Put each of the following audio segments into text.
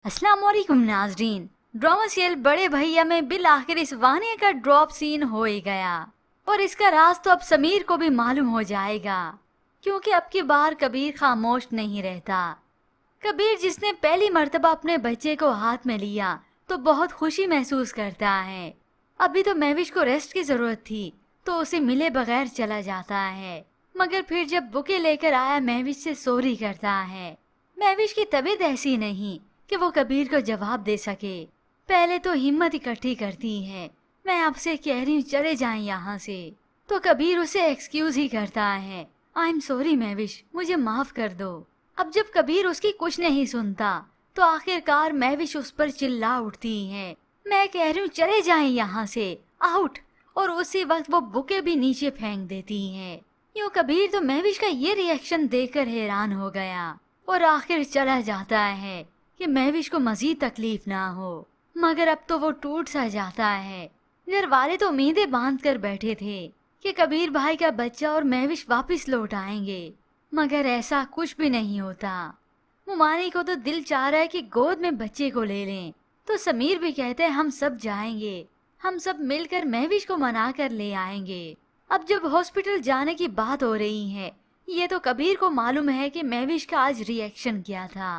अस्सलाम वालेकुम नाजरीन। ड्रामा सीरियल बड़े भैया में बिल आखिर इस वानिया का ड्रॉप सीन हो ही गया और इसका राज तो अब समीर को भी मालूम हो जाएगा, क्योंकि अब की बार कबीर खामोश नहीं रहता। कबीर जिसने पहली मर्तबा अपने बच्चे को हाथ में लिया तो बहुत खुशी महसूस करता है। अभी तो महविश को रेस्ट की जरूरत थी तो उसे मिले बगैर चला जाता है, मगर फिर जब बुके लेकर आया महविश से सॉरी करता है। महविश की तबीयत ऐसी नहीं कि वो कबीर को जवाब दे सके। पहले तो हिम्मत इकट्ठी करती है, मैं आपसे कह रही हूँ चले जाएं यहाँ से। तो कबीर उसे एक्सक्यूज ही करता है, आई एम सॉरी महविश, मुझे माफ कर दो। अब जब कबीर उसकी कुछ नहीं सुनता तो आखिरकार महविश उस पर चिल्ला उठती है, मैं कह रही हूँ चले जाएं यहाँ से, आउट। और उसी वक्त वो बुके भी नीचे फेंक देती है। यूँ कबीर तो महविश का ये रिएक्शन देखकर हैरान हो गया और आखिर चला जाता है कि महविश को मजीद तकलीफ ना हो। मगर अब तो वो टूट सा जाता है। घर वाले तो उम्मीदें बांध कर बैठे थे कि कबीर भाई का बच्चा और महविश वापस लौट आएंगे, मगर ऐसा कुछ भी नहीं होता। मुमानी को तो दिल चाह रहा है कि गोद में बच्चे को ले लें, तो समीर भी कहते हैं हम सब जाएंगे, हम सब मिलकर महविश को मना कर ले आएंगे। अब जब हॉस्पिटल जाने की बात हो रही है, ये तो कबीर को मालूम है कि महविश का आज रिएक्शन क्या था।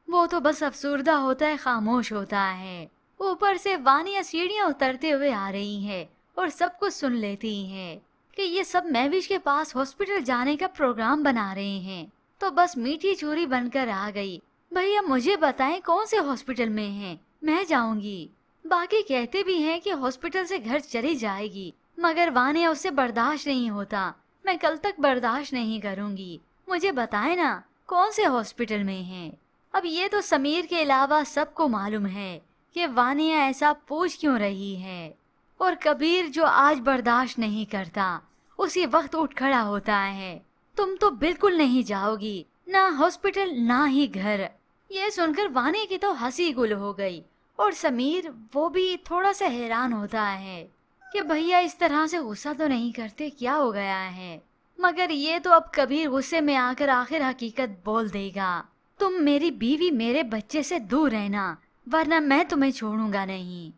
वो तो बस अफसुर्दा होता है, खामोश होता है। ऊपर से वानिया सीढ़ियां उतरते हुए आ रही है और सब कुछ सुन लेती है कि ये सब महविश के पास हॉस्पिटल जाने का प्रोग्राम बना रहे हैं। तो बस मीठी चूरी बनकर आ गई, भैया मुझे बताएं कौन से हॉस्पिटल में हैं, मैं जाऊंगी। बाकी कहते भी हैं कि हॉस्पिटल से घर चली जाएगी, मगर वानिया उससे बर्दाश्त नहीं होता, मैं कल तक बर्दाश्त नहीं करूंगी, मुझे बताएं ना कौन से हॉस्पिटल में हैं। अब ये तो समीर के अलावा सबको मालूम है कि वानिया ऐसा पूछ क्यों रही है। और कबीर जो आज बर्दाश्त नहीं करता उसी वक्त उठ खड़ा होता है, तुम तो बिल्कुल नहीं जाओगी, ना हॉस्पिटल ना ही घर। ये सुनकर वानिया की तो हंसी गुल हो गई और समीर वो भी थोड़ा सा हैरान होता है कि भैया इस तरह से गुस्सा तो नहीं करते, क्या हो गया है। मगर ये तो अब कबीर गुस्से में आकर आखिर हकीकत बोल देगा, तुम मेरी बीवी मेरे बच्चे से दूर रहना, वरना मैं तुम्हें छोड़ूंगा नहीं।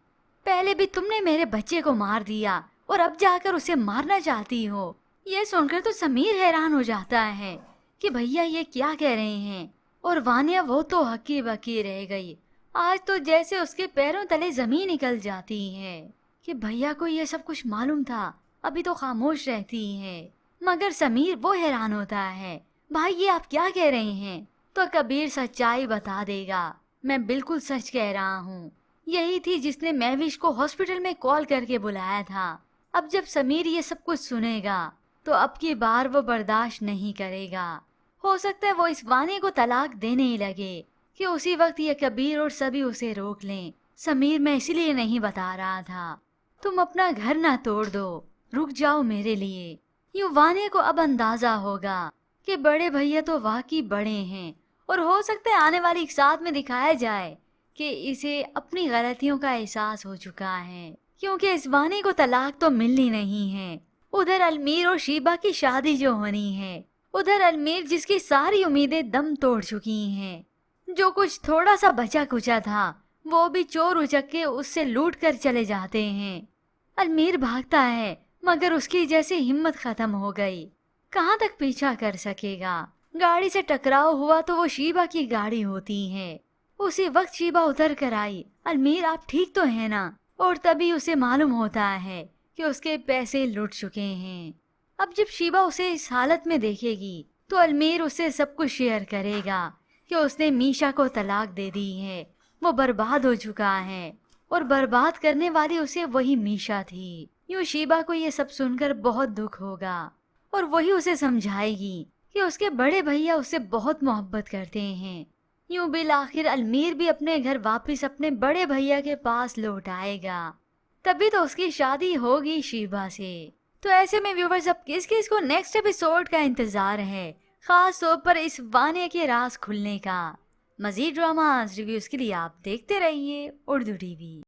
पहले भी तुमने मेरे बच्चे को मार दिया और अब जाकर उसे मारना चाहती हो। ये सुनकर तो समीर हैरान हो जाता है कि भैया ये क्या कह रहे हैं। और वानिया वो तो हक्की बक्की रह गई, आज तो जैसे उसके पैरों तले जमीन निकल जाती है कि भैया को ये सब कुछ मालूम था, अभी तो खामोश रहती है। मगर समीर वो हैरान होता है, भाई ये आप क्या कह रहे हैं। तो कबीर सच्चाई बता देगा, मैं बिल्कुल सच कह रहा हूँ, यही थी जिसने महविश को हॉस्पिटल में कॉल करके बुलाया था। अब जब समीर ये सब कुछ सुनेगा तो अब की बार वो बर्दाश्त नहीं करेगा। हो सकता है वो इस वानी को तलाक देने ही लगे कि उसी वक्त ये कबीर और सभी उसे रोक लें। समीर मैं इसलिए नहीं बता रहा था, तुम अपना घर ना तोड़ दो, रुक जाओ मेरे लिए। यूँ वानिया को अब अंदाजा होगा कि बड़े भैया तो वाकई बड़े हैं और हो सकता है आने वाली एक साथ में दिखाया जाए कि इसे अपनी गलतियों का एहसास हो चुका है, क्योंकि इस वानी को तलाक तो मिलनी नहीं है। उधर अलमीर और शीबा की शादी जो होनी है, उधर अलमीर जिसकी सारी उम्मीदें दम तोड़ चुकी हैं, जो कुछ थोड़ा सा बचा कुचा था वो भी चोर उचक के उससे लूट कर चले जाते हैं। अलमीर भागता है मगर उसकी जैसे हिम्मत खत्म हो गई, कहाँ तक पीछा कर सकेगा। गाड़ी से टकराव हुआ तो वो शीबा की गाड़ी होती है। उसी वक्त शीबा उतर कर आई, अलमीर आप ठीक तो है ना। और तभी उसे मालूम होता है कि उसके पैसे लुट चुके हैं। अब जब शीबा उसे इस हालत में देखेगी तो अलमीर उससे सब कुछ शेयर करेगा कि उसने मीशा को तलाक दे दी है, वो बर्बाद हो चुका है और बर्बाद करने वाली उसे वही मीशा थी। यूँ शीबा को ये सब सुनकर बहुत दुख होगा और वही उसे समझाएगी कि उसके बड़े भैया उससे बहुत मोहब्बत करते हैं। यूं बिल आखिर अलमीर भी अपने घर वापस अपने बड़े भैया के पास लौट आएगा, तभी तो उसकी शादी होगी शीबा से। तो ऐसे में व्यूवर्स अब किस किस को नेक्स्ट एपिसोड का इंतजार है, खास तौर पर इस वानिया के राज खुलने का। मजीद ड्रामास रिव्यूज के लिए आप देखते रहिए उर्दू टीवी।